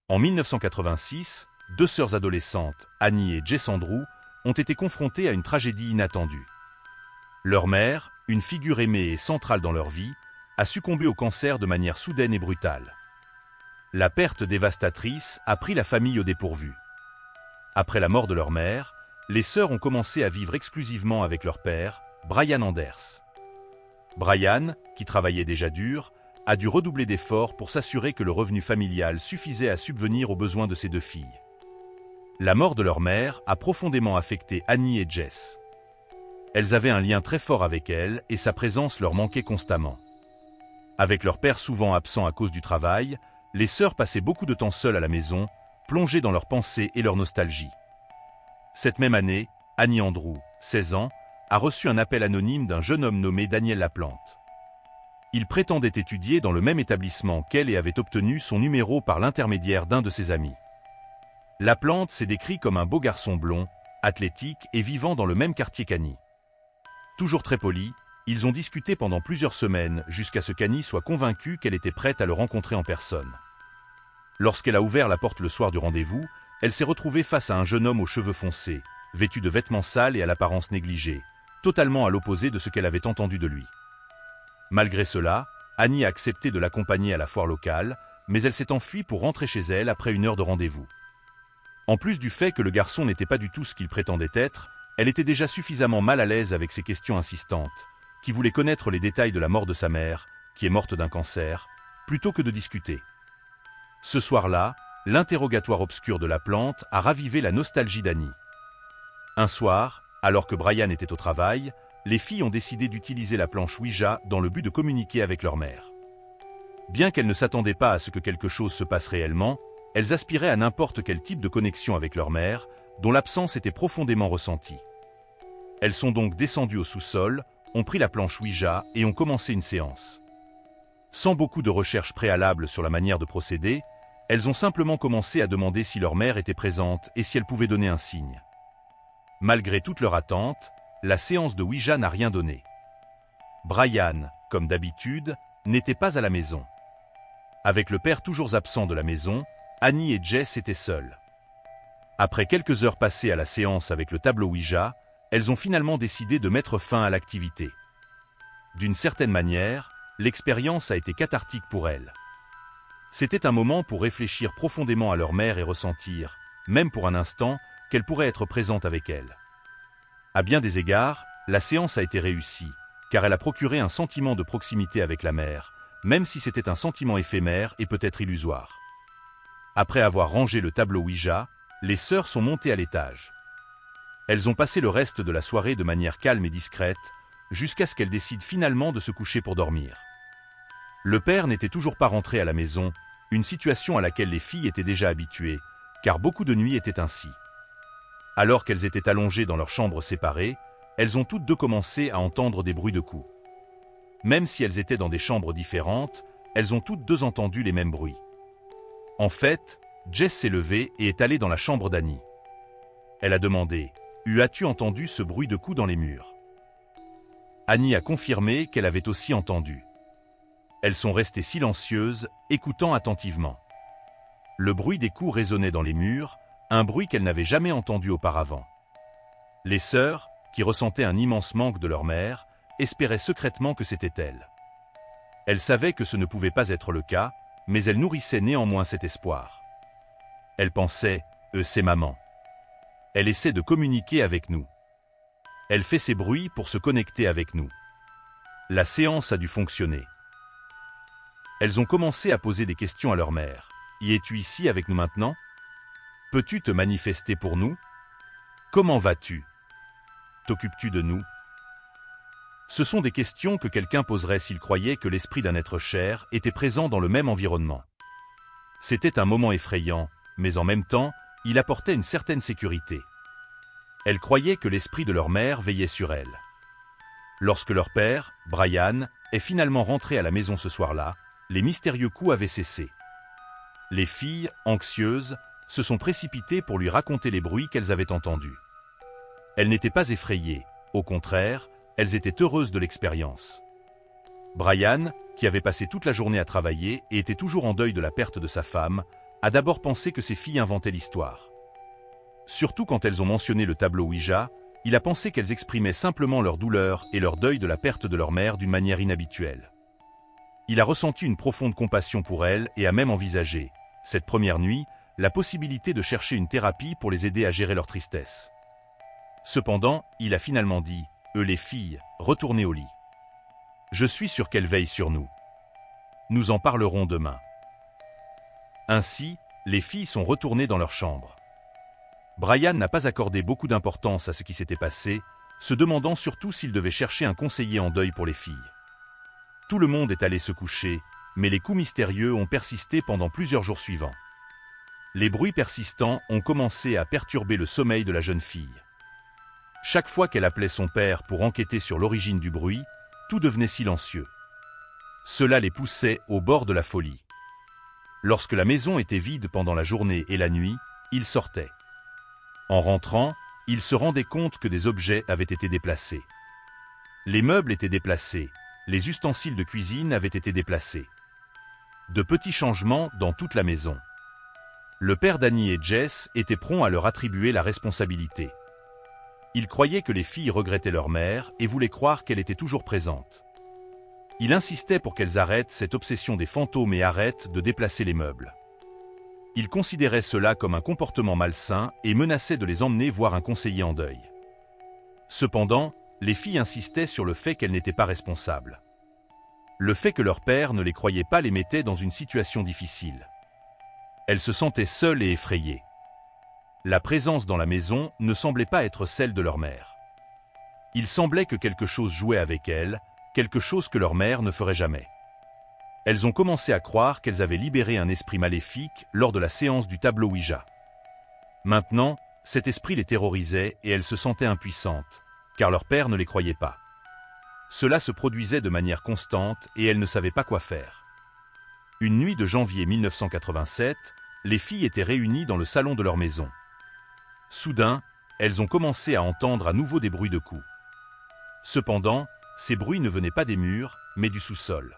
En 1986, deux sœurs adolescentes, Annie et Jess Andrew, ont été confrontées à une tragédie inattendue. Leur mère, une figure aimée et centrale dans leur vie, a succombé au cancer de manière soudaine et brutale. La perte dévastatrice a pris la famille au dépourvu. Après la mort de leur mère, les sœurs ont commencé à vivre exclusivement avec leur père, Brian Anders. Brian, qui travaillait déjà dur, a dû redoubler d'efforts pour s'assurer que le revenu familial suffisait à subvenir aux besoins de ses deux filles. La mort de leur mère a profondément affecté Annie et Jess. Elles avaient un lien très fort avec elle et sa présence leur manquait constamment. Avec leur père souvent absent à cause du travail, les sœurs passaient beaucoup de temps seules à la maison, plongées dans leurs pensées et leur nostalgie. Cette même année, Annie Andrew, 16 ans, a reçu un appel anonyme d'un jeune homme nommé Daniel Laplante. Il prétendait étudier dans le même établissement qu'elle et avait obtenu son numéro par l'intermédiaire d'un de ses amis. Laplante s'est décrit comme un beau garçon blond, athlétique et vivant dans le même quartier qu'Annie. Toujours très polis, ils ont discuté pendant plusieurs semaines jusqu'à ce qu'Annie soit convaincue qu'elle était prête à le rencontrer en personne. Lorsqu'elle a ouvert la porte le soir du rendez-vous, elle s'est retrouvée face à un jeune homme aux cheveux foncés, vêtu de vêtements sales et à l'apparence négligée, totalement à l'opposé de ce qu'elle avait entendu de lui. Malgré cela, Annie a accepté de l'accompagner à la foire locale, mais elle s'est enfuie pour rentrer chez elle après une heure de rendez-vous. En plus du fait que le garçon n'était pas du tout ce qu'il prétendait être, elle était déjà suffisamment mal à l'aise avec ses questions insistantes, qui voulait connaître les détails de la mort de sa mère, qui est morte d'un cancer, plutôt que de discuter. Ce soir-là, l'interrogatoire obscur de Laplante a ravivé la nostalgie d'Annie. Un soir, alors que Brian était au travail, les filles ont décidé d'utiliser la planche Ouija dans le but de communiquer avec leur mère. Bien qu'elles ne s'attendaient pas à ce que quelque chose se passe réellement, elles aspiraient à n'importe quel type de connexion avec leur mère, dont l'absence était profondément ressentie. Elles sont donc descendues au sous-sol, ont pris la planche Ouija et ont commencé une séance. Sans beaucoup de recherches préalables sur la manière de procéder, elles ont simplement commencé à demander si leur mère était présente et si elle pouvait donner un signe. Malgré toute leur attente, la séance de Ouija n'a rien donné. Brian, comme d'habitude, n'était pas à la maison. Avec le père toujours absent de la maison, Annie et Jess étaient seules. Après quelques heures passées à la séance avec le tableau Ouija, elles ont finalement décidé de mettre fin à l'activité. D'une certaine manière, l'expérience a été cathartique pour elles. C'était un moment pour réfléchir profondément à leur mère et ressentir, même pour un instant, qu'elle pourrait être présente avec elle. À bien des égards, la séance a été réussie, car elle a procuré un sentiment de proximité avec la mère, même si c'était un sentiment éphémère et peut-être illusoire. Après avoir rangé le tableau Ouija, les sœurs sont montées à l'étage. Elles ont passé le reste de la soirée de manière calme et discrète, jusqu'à ce qu'elles décident finalement de se coucher pour dormir. Le père n'était toujours pas rentré à la maison, une situation à laquelle les filles étaient déjà habituées, car beaucoup de nuits étaient ainsi. Alors qu'elles étaient allongées dans leurs chambres séparées, elles ont toutes deux commencé à entendre des bruits de coups. Même si elles étaient dans des chambres différentes, elles ont toutes deux entendu les mêmes bruits. En fait, Jess s'est levée et est allée dans la chambre d'Annie. Elle a demandé « As-tu entendu ce bruit de coups dans les murs ?» Annie a confirmé qu'elle avait aussi entendu. Elles sont restées silencieuses, écoutant attentivement. Le bruit des coups résonnait dans les murs, un bruit qu'elles n'avaient jamais entendu auparavant. Les sœurs, qui ressentaient un immense manque de leur mère, espéraient secrètement que c'était elle. Elles savaient que ce ne pouvait pas être le cas, mais elles nourrissaient néanmoins cet espoir. Elles pensaient « c'est maman. Elle essaie de communiquer avec nous. Elle fait ces bruits pour se connecter avec nous. » La séance a dû fonctionner. Elles ont commencé à poser des questions à leur mère. « Y es-tu ici avec nous maintenant ? Peux-tu te manifester pour nous ? Comment vas-tu ? T'occupes-tu de nous ? » Ce sont des questions que quelqu'un poserait s'il croyait que l'esprit d'un être cher était présent dans le même environnement. C'était un moment effrayant, mais en même temps, il apportait une certaine sécurité. Elles croyaient que l'esprit de leur mère veillait sur elles. Lorsque leur père, Brian, est finalement rentré à la maison ce soir-là, les mystérieux coups avaient cessé. Les filles, anxieuses, se sont précipitées pour lui raconter les bruits qu'elles avaient entendus. Elles n'étaient pas effrayées, au contraire, elles étaient heureuses de l'expérience. Brian, qui avait passé toute la journée à travailler et était toujours en deuil de la perte de sa femme, a d'abord pensé que ses filles inventaient l'histoire. Surtout quand elles ont mentionné le tableau Ouija, il a pensé qu'elles exprimaient simplement leur douleur et leur deuil de la perte de leur mère d'une manière inhabituelle. Il a ressenti une profonde compassion pour elles et a même envisagé, cette première nuit, la possibilité de chercher une thérapie pour les aider à gérer leur tristesse. Cependant, il a finalement dit « Eux les filles, retournez au lit. Je suis sûr qu'elles veillent sur nous. Nous en parlerons demain. » Ainsi, les filles sont retournées dans leur chambre. Brian n'a pas accordé beaucoup d'importance à ce qui s'était passé, se demandant surtout s'il devait chercher un conseiller en deuil pour les filles. Tout le monde est allé se coucher, mais les coups mystérieux ont persisté pendant plusieurs jours suivants. Les bruits persistants ont commencé à perturber le sommeil de la jeune fille. Chaque fois qu'elle appelait son père pour enquêter sur l'origine du bruit, tout devenait silencieux. Cela les poussait au bord de la folie. Lorsque la maison était vide pendant la journée et la nuit, ils sortaient. En rentrant, ils se rendaient compte que des objets avaient été déplacés. Les meubles étaient déplacés, les ustensiles de cuisine avaient été déplacés. De petits changements dans toute la maison. Le père d'Annie et Jess était prompt à leur attribuer la responsabilité. Il croyait que les filles regrettaient leur mère et voulaient croire qu'elle était toujours présente. Il insistait pour qu'elles arrêtent cette obsession des fantômes et arrêtent de déplacer les meubles. Il considérait cela comme un comportement malsain et menaçait de les emmener voir un conseiller en deuil. Cependant, les filles insistaient sur le fait qu'elles n'étaient pas responsables. Le fait que leur père ne les croyait pas les mettait dans une situation difficile. Elles se sentaient seules et effrayées. La présence dans la maison ne semblait pas être celle de leur mère. Il semblait que quelque chose jouait avec elles, quelque chose que leur mère ne ferait jamais. Elles ont commencé à croire qu'elles avaient libéré un esprit maléfique lors de la séance du tableau Ouija. Maintenant, cet esprit les terrorisait et elles se sentaient impuissantes, car leur père ne les croyait pas. Cela se produisait de manière constante et elles ne savaient pas quoi faire. Une nuit de janvier 1987, les filles étaient réunies dans le salon de leur maison. Soudain, elles ont commencé à entendre à nouveau des bruits de coups. Cependant, ces bruits ne venaient pas des murs, mais du sous-sol.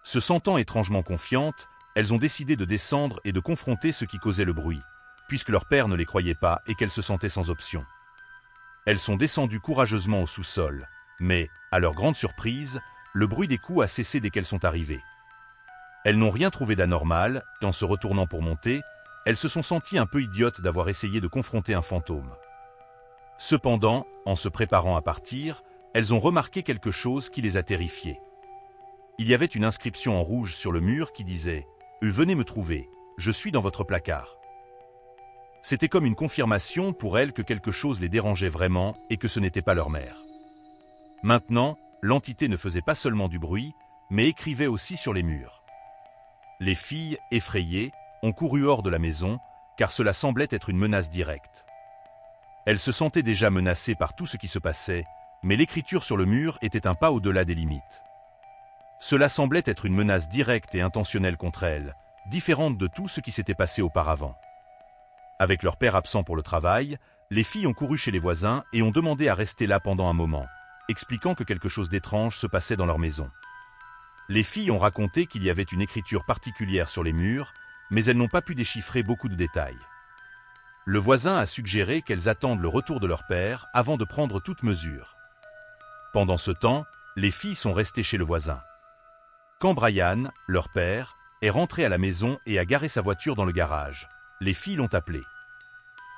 Se sentant étrangement confiantes, elles ont décidé de descendre et de confronter ce qui causait le bruit, puisque leur père ne les croyait pas et qu'elles se sentaient sans option. Elles sont descendues courageusement au sous-sol, mais, à leur grande surprise, le bruit des coups a cessé dès qu'elles sont arrivées. Elles n'ont rien trouvé d'anormal, et en se retournant pour monter, elles se sont senties un peu idiotes d'avoir essayé de confronter un fantôme. Cependant, en se préparant à partir, elles ont remarqué quelque chose qui les a terrifiées. Il y avait une inscription en rouge sur le mur qui disait « Venez me trouver, je suis dans votre placard ». C'était comme une confirmation pour elles que quelque chose les dérangeait vraiment et que ce n'était pas leur mère. Maintenant, l'entité ne faisait pas seulement du bruit, mais écrivait aussi sur les murs. Les filles, effrayées, ont couru hors de la maison, car cela semblait être une menace directe. Elles se sentaient déjà menacées par tout ce qui se passait, mais l'écriture sur le mur était un pas au-delà des limites. Cela semblait être une menace directe et intentionnelle contre elles, différente de tout ce qui s'était passé auparavant. Avec leur père absent pour le travail, les filles ont couru chez les voisins et ont demandé à rester là pendant un moment, expliquant que quelque chose d'étrange se passait dans leur maison. Les filles ont raconté qu'il y avait une écriture particulière sur les murs, mais elles n'ont pas pu déchiffrer beaucoup de détails. Le voisin a suggéré qu'elles attendent le retour de leur père avant de prendre toute mesure. Pendant ce temps, les filles sont restées chez le voisin. Quand Brian, leur père, est rentré à la maison et a garé sa voiture dans le garage, les filles l'ont appelé.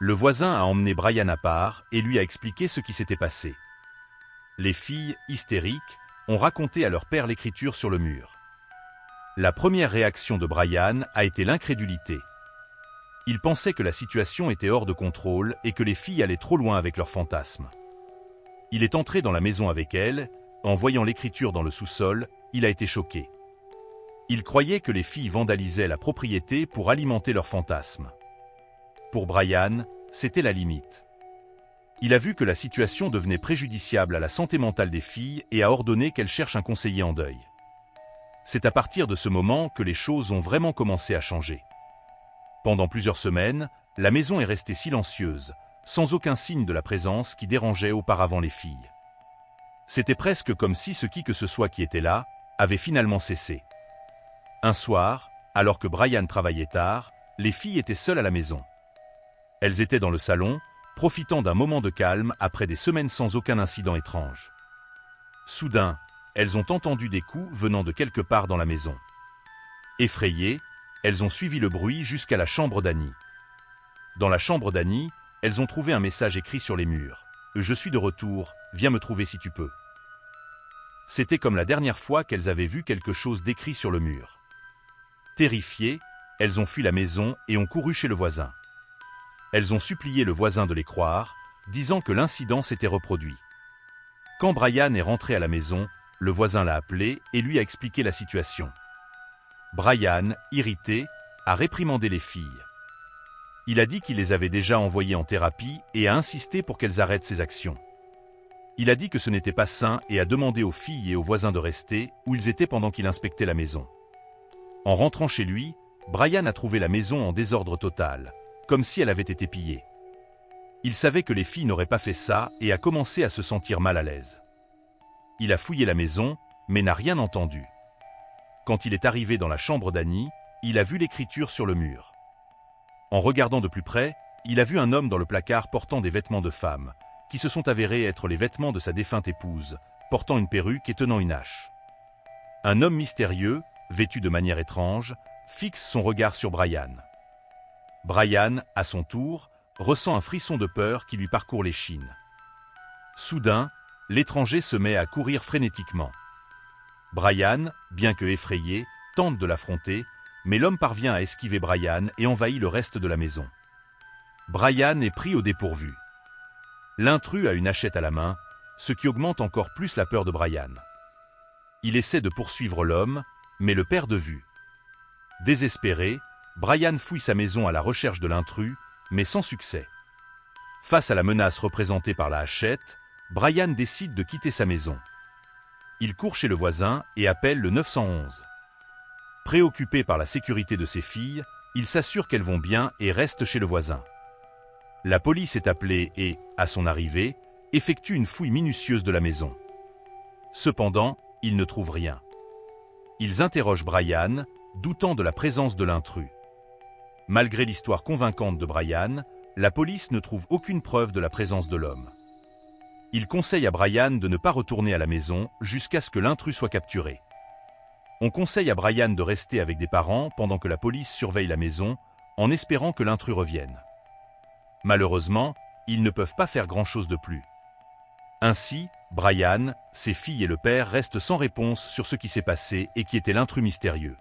Le voisin a emmené Brian à part et lui a expliqué ce qui s'était passé. Les filles, hystériques, ont raconté à leur père l'écriture sur le mur. La première réaction de Brian a été l'incrédulité. Il pensait que la situation était hors de contrôle et que les filles allaient trop loin avec leurs fantasmes. Il est entré dans la maison avec elles. En voyant l'écriture dans le sous-sol, il a été choqué. Il croyait que les filles vandalisaient la propriété pour alimenter leurs fantasmes. Pour Brian, c'était la limite. Il a vu que la situation devenait préjudiciable à la santé mentale des filles et a ordonné qu'elles cherchent un conseiller en deuil. C'est à partir de ce moment que les choses ont vraiment commencé à changer. Pendant plusieurs semaines, la maison est restée silencieuse, sans aucun signe de la présence qui dérangeait auparavant les filles. C'était presque comme si ce qui que ce soit qui était là avait finalement cessé. Un soir, alors que Brian travaillait tard, les filles étaient seules à la maison. Elles étaient dans le salon, profitant d'un moment de calme après des semaines sans aucun incident étrange. Soudain, elles ont entendu des coups venant de quelque part dans la maison. Effrayées, elles ont suivi le bruit jusqu'à la chambre d'Annie. Dans la chambre d'Annie, elles ont trouvé un message écrit sur les murs. « Je suis de retour, viens me trouver si tu peux. » C'était comme la dernière fois qu'elles avaient vu quelque chose d'écrit sur le mur. Terrifiées, elles ont fui la maison et ont couru chez le voisin. Elles ont supplié le voisin de les croire, disant que l'incident s'était reproduit. Quand Brian est rentré à la maison, le voisin l'a appelé et lui a expliqué la situation. Brian, irrité, a réprimandé les filles. Il a dit qu'il les avait déjà envoyées en thérapie et a insisté pour qu'elles arrêtent ces actions. Il a dit que ce n'était pas sain et a demandé aux filles et aux voisins de rester où ils étaient pendant qu'il inspectait la maison. En rentrant chez lui, Brian a trouvé la maison en désordre total, comme si elle avait été pillée. Il savait que les filles n'auraient pas fait ça et a commencé à se sentir mal à l'aise. Il a fouillé la maison, mais n'a rien entendu. Quand il est arrivé dans la chambre d'Annie, il a vu l'écriture sur le mur. En regardant de plus près, il a vu un homme dans le placard portant des vêtements de femme, qui se sont avérés être les vêtements de sa défunte épouse, portant une perruque et tenant une hache. Un homme mystérieux, vêtu de manière étrange, fixe son regard sur Brian. Brian, à son tour, ressent un frisson de peur qui lui parcourt l'échine. Soudain, l'étranger se met à courir frénétiquement. Brian, bien que effrayé, tente de l'affronter, mais l'homme parvient à esquiver Brian et envahit le reste de la maison. Brian est pris au dépourvu. L'intrus a une hachette à la main, ce qui augmente encore plus la peur de Brian. Il essaie de poursuivre l'homme, mais le perd de vue. Désespéré, Brian fouille sa maison à la recherche de l'intrus, mais sans succès. Face à la menace représentée par la hachette, Brian décide de quitter sa maison. Il court chez le voisin et appelle le 911. Préoccupé par la sécurité de ses filles, il s'assure qu'elles vont bien et reste chez le voisin. La police est appelée et, à son arrivée, effectue une fouille minutieuse de la maison. Cependant, ils ne trouvent rien. Ils interrogent Brian, doutant de la présence de l'intrus. Malgré l'histoire convaincante de Brian, la police ne trouve aucune preuve de la présence de l'homme. Il conseille à Brian de ne pas retourner à la maison jusqu'à ce que l'intrus soit capturé. On conseille à Brian de rester avec des parents pendant que la police surveille la maison, en espérant que l'intrus revienne. Malheureusement, ils ne peuvent pas faire grand-chose de plus. Ainsi, Brian, ses filles et le père restent sans réponse sur ce qui s'est passé et qui était l'intrus mystérieux.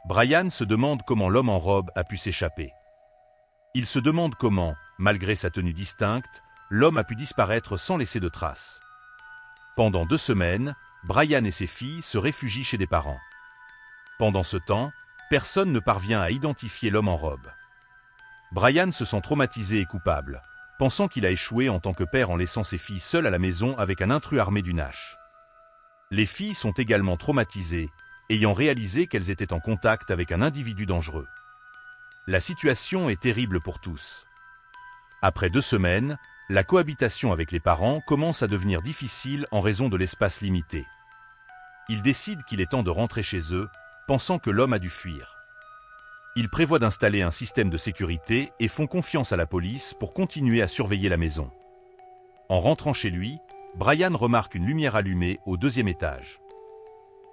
Brian se demande comment l'homme en robe a pu s'échapper. Il se demande comment, malgré sa tenue distincte, l'homme a pu disparaître sans laisser de traces. Pendant 2 semaines, Brian et ses filles se réfugient chez des parents. Pendant ce temps, personne ne parvient à identifier l'homme en robe. Brian se sent traumatisé et coupable, pensant qu'il a échoué en tant que père en laissant ses filles seules à la maison avec un intrus armé d'une hache. Les filles sont également traumatisées, ayant réalisé qu'elles étaient en contact avec un individu dangereux. La situation est terrible pour tous. Après 2 semaines, la cohabitation avec les parents commence à devenir difficile en raison de l'espace limité. Ils décident qu'il est temps de rentrer chez eux, pensant que l'homme a dû fuir. Ils prévoient d'installer un système de sécurité et font confiance à la police pour continuer à surveiller la maison. En rentrant chez lui, Brian remarque une lumière allumée au 2e étage.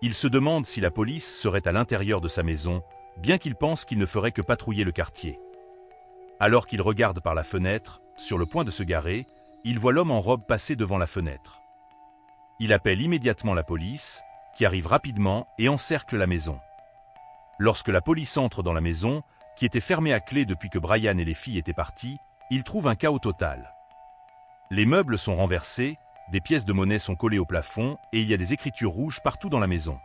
Il se demande si la police serait à l'intérieur de sa maison, bien qu'il pense qu'il ne ferait que patrouiller le quartier. Alors qu'il regarde par la fenêtre, sur le point de se garer, il voit l'homme en robe passer devant la fenêtre. Il appelle immédiatement la police, qui arrive rapidement et encercle la maison. Lorsque la police entre dans la maison, qui était fermée à clé depuis que Brian et les filles étaient partis, ils trouvent un chaos total. Les meubles sont renversés, des pièces de monnaie sont collées au plafond et il y a des écritures rouges partout dans la maison.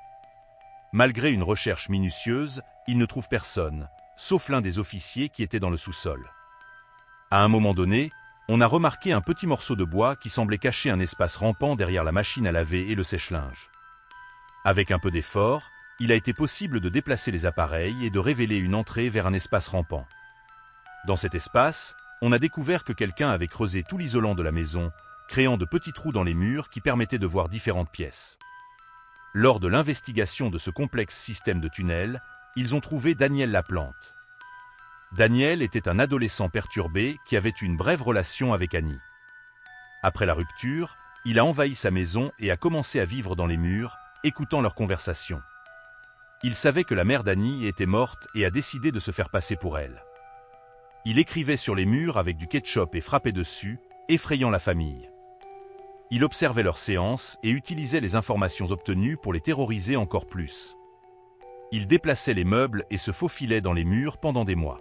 Malgré une recherche minutieuse, ils ne trouvent personne, sauf l'un des officiers qui était dans le sous-sol. À un moment donné, on a remarqué un petit morceau de bois qui semblait cacher un espace rampant derrière la machine à laver et le sèche-linge. Avec un peu d'effort, il a été possible de déplacer les appareils et de révéler une entrée vers un espace rampant. Dans cet espace, on a découvert que quelqu'un avait creusé tout l'isolant de la maison, créant de petits trous dans les murs qui permettaient de voir différentes pièces. Lors de l'investigation de ce complexe système de tunnels, ils ont trouvé Daniel Laplante. Daniel était un adolescent perturbé qui avait une brève relation avec Annie. Après la rupture, il a envahi sa maison et a commencé à vivre dans les murs, écoutant leurs conversations. Il savait que la mère d'Annie était morte et a décidé de se faire passer pour elle. Il écrivait sur les murs avec du ketchup et frappait dessus, effrayant la famille. Il observait leurs séances et utilisait les informations obtenues pour les terroriser encore plus. Il déplaçait les meubles et se faufilait dans les murs pendant des mois.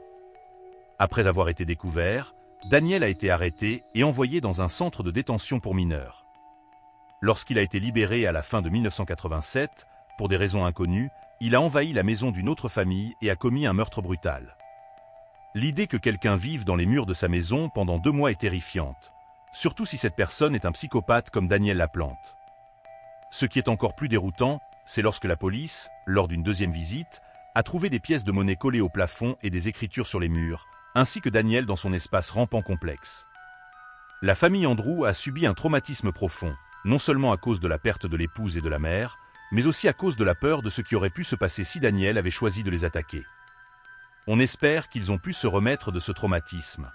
Après avoir été découvert, Daniel a été arrêté et envoyé dans un centre de détention pour mineurs. Lorsqu'il a été libéré à la fin de 1987, pour des raisons inconnues, il a envahi la maison d'une autre famille et a commis un meurtre brutal. L'idée que quelqu'un vive dans les murs de sa maison pendant 2 mois est terrifiante, surtout si cette personne est un psychopathe comme Daniel Laplante. Ce qui est encore plus déroutant, c'est lorsque la police, lors d'une deuxième visite, a trouvé des pièces de monnaie collées au plafond et des écritures sur les murs, ainsi que Daniel dans son espace rampant complexe. La famille Andrew a subi un traumatisme profond, non seulement à cause de la perte de l'épouse et de la mère, mais aussi à cause de la peur de ce qui aurait pu se passer si Daniel avait choisi de les attaquer. On espère qu'ils ont pu se remettre de ce traumatisme.